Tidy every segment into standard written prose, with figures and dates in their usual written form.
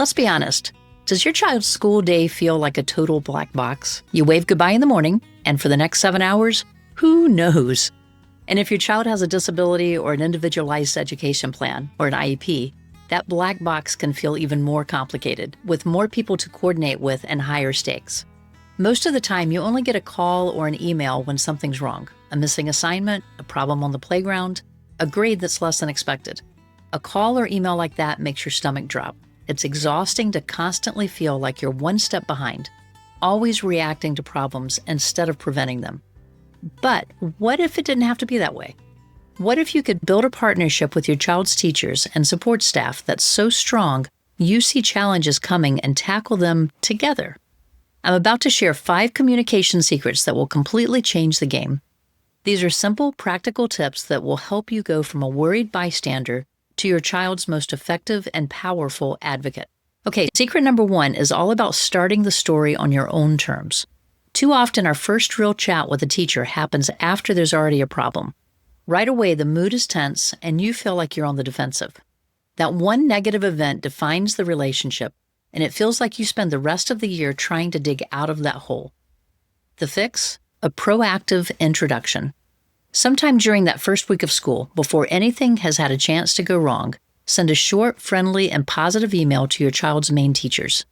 Let's be honest. Does your child's school day feel like a total black box? You wave goodbye in the morning, and for the next 7 hours, who knows? And if your child has a disability or an individualized education plan, or an IEP, that black box can feel even more complicated, with more people to coordinate with and higher stakes. Most of the time, you only get a call or an email when something's wrong. A missing assignment, a problem on the playground, a grade that's less than expected. A call or email like that makes your stomach drop. It's exhausting to constantly feel like you're one step behind, always reacting to problems instead of preventing them. But what if it didn't have to be that way? What if you could build a partnership with your child's teachers and support staff that's so strong you see challenges coming and tackle them together? I'm about to share 5 communication secrets that will completely change the game. These are simple, practical tips that will help you go from a worried bystander to your child's most effective and powerful advocate. Okay, secret number 1 is all about starting the story on your own terms. Too often, our first real chat with a teacher happens after there's already a problem. Right away, the mood is tense and you feel like you're on the defensive. That one negative event defines the relationship, and it feels like you spend the rest of the year trying to dig out of that hole. The fix? A proactive introduction. Sometime during that first week of school, before anything has had a chance to go wrong, send a short, friendly, and positive email to your child's main teachers.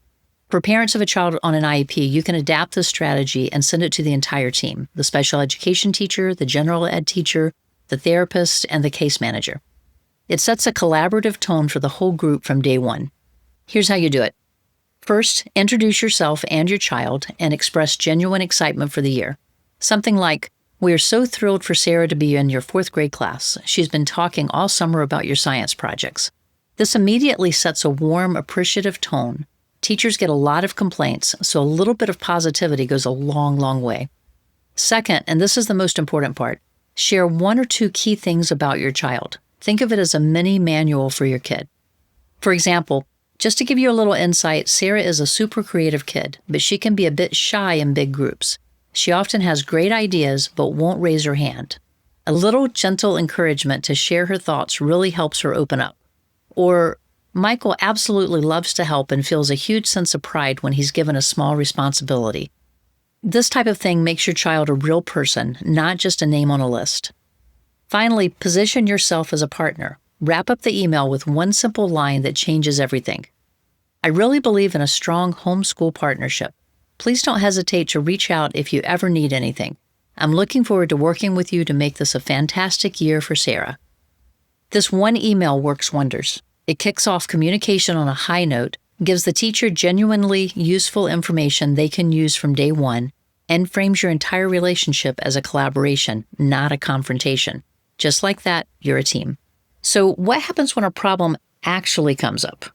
For parents of a child on an IEP, you can adapt this strategy and send it to the entire team, the special education teacher, the general ed teacher, the therapist, and the case manager. It sets a collaborative tone for the whole group from day one. Here's how you do it. First, introduce yourself and your child and express genuine excitement for the year. Something like, "We are so thrilled for Sarah to be in your 4th grade class. She's been talking all summer about your science projects." This immediately sets a warm, appreciative tone. Teachers get a lot of complaints, so a little bit of positivity goes a long, long way. Second, and this is the most important part, share 1 or 2 key things about your child. Think of it as a mini manual for your kid. For example, just to give you a little insight, Sarah is a super creative kid, but she can be a bit shy in big groups. She often has great ideas, but won't raise her hand. A little gentle encouragement to share her thoughts really helps her open up. Or, Michael absolutely loves to help and feels a huge sense of pride when he's given a small responsibility. This type of thing makes your child a real person, not just a name on a list. Finally, position yourself as a partner. Wrap up the email with one simple line that changes everything. I really believe in a strong homeschool partnership. Please don't hesitate to reach out if you ever need anything. I'm looking forward to working with you to make this a fantastic year for Sarah. This one email works wonders. It kicks off communication on a high note, gives the teacher genuinely useful information they can use from day one, and frames your entire relationship as a collaboration, not a confrontation. Just like that, you're a team. So what happens when a problem actually comes up?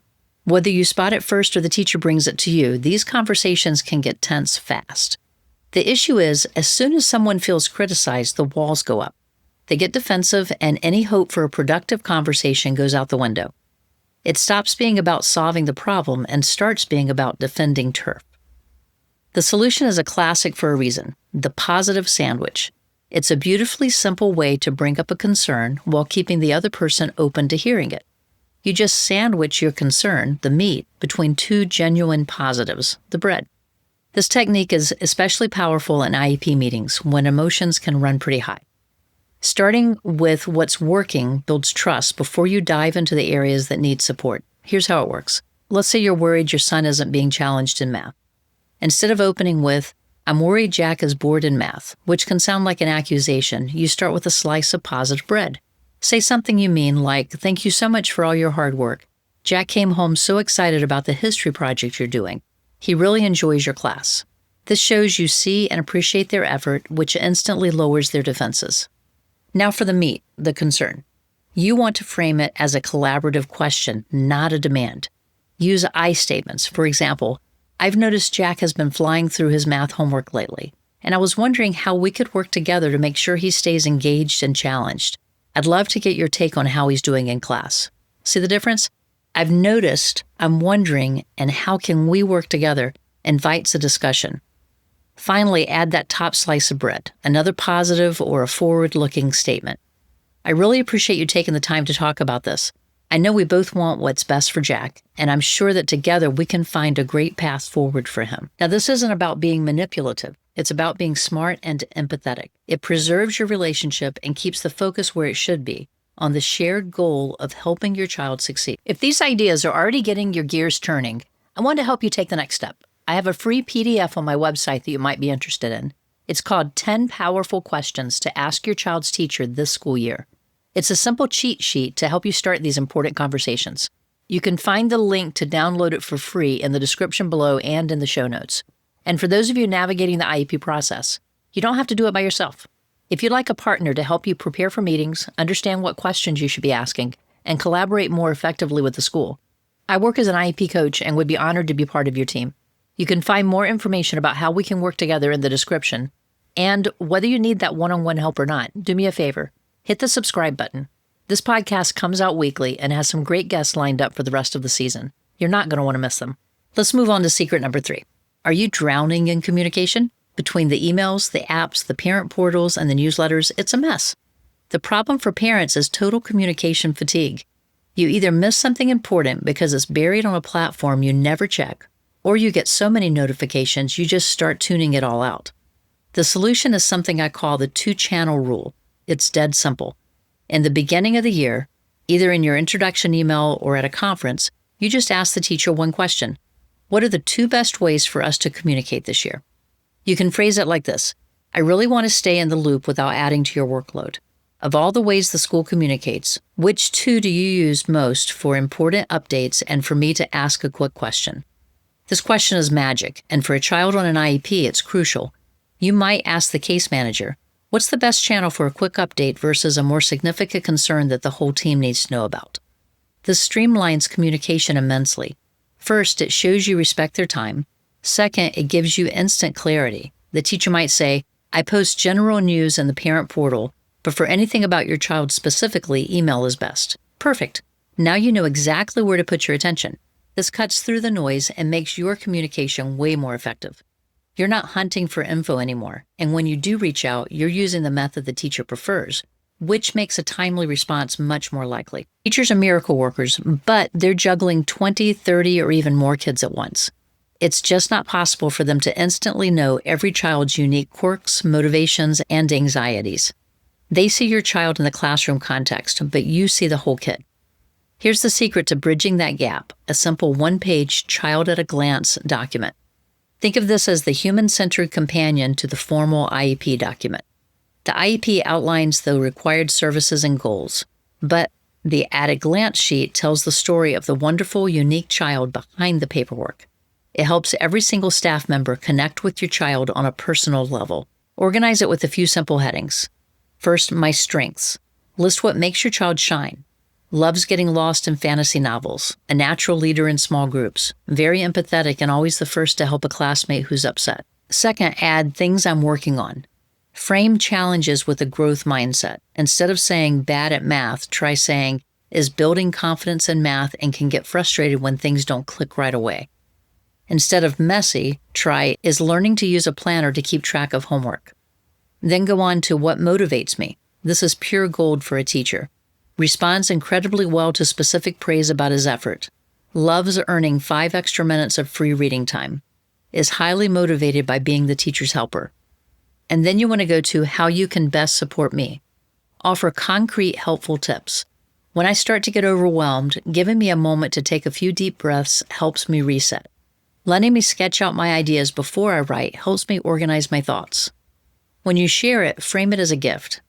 Whether you spot it first or the teacher brings it to you, these conversations can get tense fast. The issue is, as soon as someone feels criticized, the walls go up. They get defensive, and any hope for a productive conversation goes out the window. It stops being about solving the problem and starts being about defending turf. The solution is a classic for a reason, the positive sandwich. It's a beautifully simple way to bring up a concern while keeping the other person open to hearing it. You just sandwich your concern, the meat, between 2 genuine positives, the bread. This technique is especially powerful in IEP meetings when emotions can run pretty high. Starting with what's working builds trust before you dive into the areas that need support. Here's how it works. Let's say you're worried your son isn't being challenged in math. Instead of opening with, "I'm worried Jack is bored in math," which can sound like an accusation, you start with a slice of positive bread. Say something you mean like, "Thank you so much for all your hard work. Jack came home so excited about the history project you're doing. He really enjoys your class." This shows you see and appreciate their effort, which instantly lowers their defenses. Now for the meat, the concern. You want to frame it as a collaborative question, not a demand. Use I statements. For example, "I've noticed Jack has been flying through his math homework lately, and I was wondering how we could work together to make sure he stays engaged and challenged. I'd love to get your take on how he's doing in class." See the difference? "I've noticed," "I'm wondering," and "how can we work together" invites a discussion. Finally, add that top slice of bread, another positive or a forward-looking statement. "I really appreciate you taking the time to talk about this. I know we both want what's best for Jack, and I'm sure that together we can find a great path forward for him. Now, this isn't about being manipulative. It's about being smart and empathetic. It preserves your relationship and keeps the focus where it should be, on the shared goal of helping your child succeed. If these ideas are already getting your gears turning, I want to help you take the next step. I have a free PDF on my website that you might be interested in. It's called 10 Powerful Questions to Ask Your Child's Teacher This School Year. It's a simple cheat sheet to help you start these important conversations. You can find the link to download it for free in the description below and in the show notes. And for those of you navigating the IEP process, you don't have to do it by yourself. If you'd like a partner to help you prepare for meetings, understand what questions you should be asking, and collaborate more effectively with the school, I work as an IEP coach and would be honored to be part of your team. You can find more information about how we can work together in the description. And whether you need that one-on-one help or not, do me a favor. Hit the subscribe button. This podcast comes out weekly and has some great guests lined up for the rest of the season. You're not going to want to miss them. Let's move on to secret number 3. Are you drowning in communication? Between the emails, the apps, the parent portals, and the newsletters, it's a mess. The problem for parents is total communication fatigue. You either miss something important because it's buried on a platform you never check, or you get so many notifications you just start tuning it all out. The solution is something I call the 2-channel rule. It's dead simple. In the beginning of the year, either in your introduction email or at a conference, you just ask the teacher one question. What are the 2 best ways for us to communicate this year? You can phrase it like this. I really want to stay in the loop without adding to your workload. Of all the ways the school communicates, which 2 do you use most for important updates and for me to ask a quick question? This question is magic, and for a child on an IEP, it's crucial. You might ask the case manager, what's the best channel for a quick update versus a more significant concern that the whole team needs to know about? This streamlines communication immensely. First, it shows you respect their time. Second, it gives you instant clarity. The teacher might say, I post general news in the parent portal, but for anything about your child specifically, email is best. Perfect. Now you know exactly where to put your attention. This cuts through the noise and makes your communication way more effective. You're not hunting for info anymore, and when you do reach out, you're using the method the teacher prefers, which makes a timely response much more likely. Teachers are miracle workers, but they're juggling 20, 30, or even more kids at once. It's just not possible for them to instantly know every child's unique quirks, motivations, and anxieties. They see your child in the classroom context, but you see the whole kid. Here's the secret to bridging that gap, a simple 1-page child-at-a-glance document. Think of this as the human-centered companion to the formal IEP document. The IEP outlines the required services and goals, but the at-a-glance sheet tells the story of the wonderful, unique child behind the paperwork. It helps every single staff member connect with your child on a personal level. Organize it with a few simple headings. First, my strengths. List what makes your child shine. Loves getting lost in fantasy novels, a natural leader in small groups, very empathetic and always the first to help a classmate who's upset. Second, add things I'm working on. Frame challenges with a growth mindset. Instead of saying bad at math, try saying is building confidence in math and can get frustrated when things don't click right away. Instead of messy, try is learning to use a planner to keep track of homework. Then go on to what motivates me. This is pure gold for a teacher. Responds incredibly well to specific praise about his effort. Loves earning 5 extra minutes of free reading time. Is highly motivated by being the teacher's helper. And then you want to go to how you can best support me. Offer concrete, helpful tips. When I start to get overwhelmed, giving me a moment to take a few deep breaths helps me reset. Letting me sketch out my ideas before I write helps me organize my thoughts. When you share it, frame it as a gift.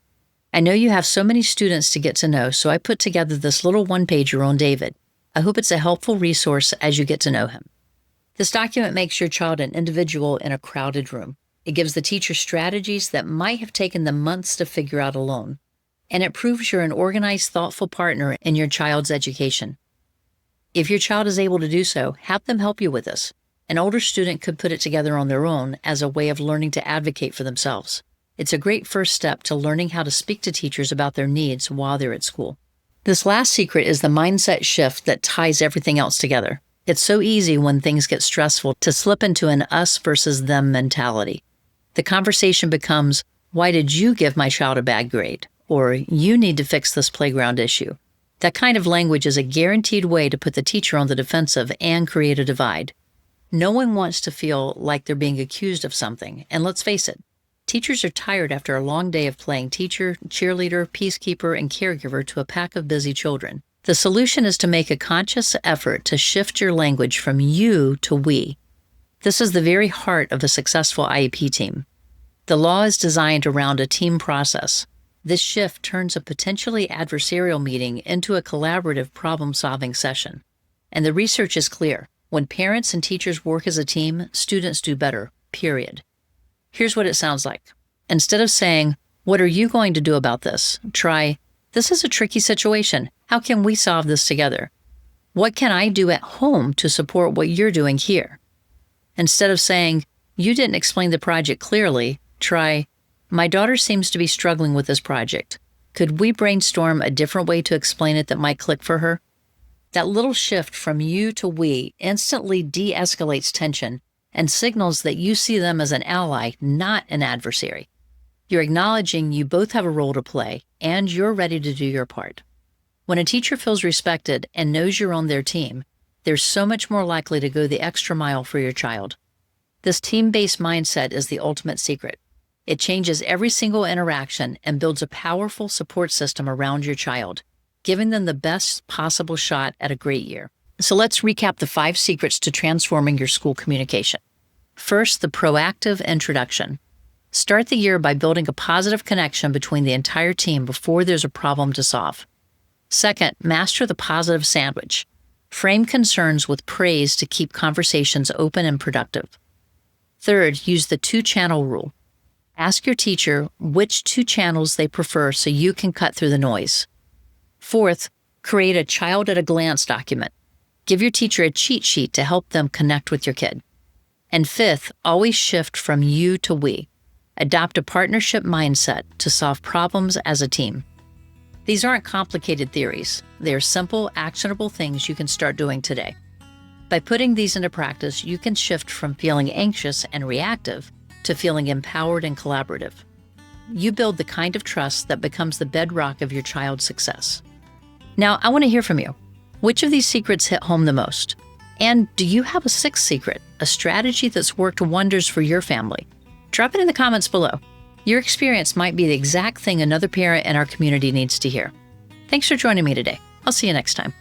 I know you have so many students to get to know, so I put together this little 1-pager on David. I hope it's a helpful resource as you get to know him. This document makes your child an individual in a crowded room. It gives the teacher strategies that might have taken them months to figure out alone. And it proves you're an organized, thoughtful partner in your child's education. If your child is able to do so, have them help you with this. An older student could put it together on their own as a way of learning to advocate for themselves. It's a great first step to learning how to speak to teachers about their needs while they're at school. This last secret is the mindset shift that ties everything else together. It's so easy when things get stressful to slip into an us versus them mentality. The conversation becomes, why did you give my child a bad grade? Or you need to fix this playground issue. That kind of language is a guaranteed way to put the teacher on the defensive and create a divide. No one wants to feel like they're being accused of something, and let's face it, teachers are tired after a long day of playing teacher, cheerleader, peacekeeper, and caregiver to a pack of busy children. The solution is to make a conscious effort to shift your language from you to we. This is the very heart of a successful IEP team. The law is designed around a team process. This shift turns a potentially adversarial meeting into a collaborative problem-solving session. And the research is clear. When parents and teachers work as a team, students do better, period. Here's what it sounds like. Instead of saying, "What are you going to do about this?" try, "This is a tricky situation. How can we solve this together? What can I do at home to support what you're doing here?" Instead of saying, "You didn't explain the project clearly," try, "My daughter seems to be struggling with this project. Could we brainstorm a different way to explain it that might click for her?" That little shift from you to we instantly de-escalates tension and signals that you see them as an ally, not an adversary. You're acknowledging you both have a role to play and you're ready to do your part. When a teacher feels respected and knows you're on their team, they're so much more likely to go the extra mile for your child. This team-based mindset is the ultimate secret. It changes every single interaction and builds a powerful support system around your child, giving them the best possible shot at a great year. So let's recap the 5 secrets to transforming your school communication. First, the proactive introduction. Start the year by building a positive connection between the entire team before there's a problem to solve. Second, master the positive sandwich. Frame concerns with praise to keep conversations open and productive. Third, use the 2-channel rule. Ask your teacher which 2 channels they prefer so you can cut through the noise. Fourth, create a child at a glance document. Give your teacher a cheat sheet to help them connect with your kid. And fifth, always shift from you to we. Adopt a partnership mindset to solve problems as a team. These aren't complicated theories. They are simple, actionable things you can start doing today. By putting these into practice, you can shift from feeling anxious and reactive to feeling empowered and collaborative. You build the kind of trust that becomes the bedrock of your child's success. Now, I want to hear from you. Which of these secrets hit home the most? And do you have a 6th secret, a strategy that's worked wonders for your family? Drop it in the comments below. Your experience might be the exact thing another parent in our community needs to hear. Thanks for joining me today. I'll see you next time.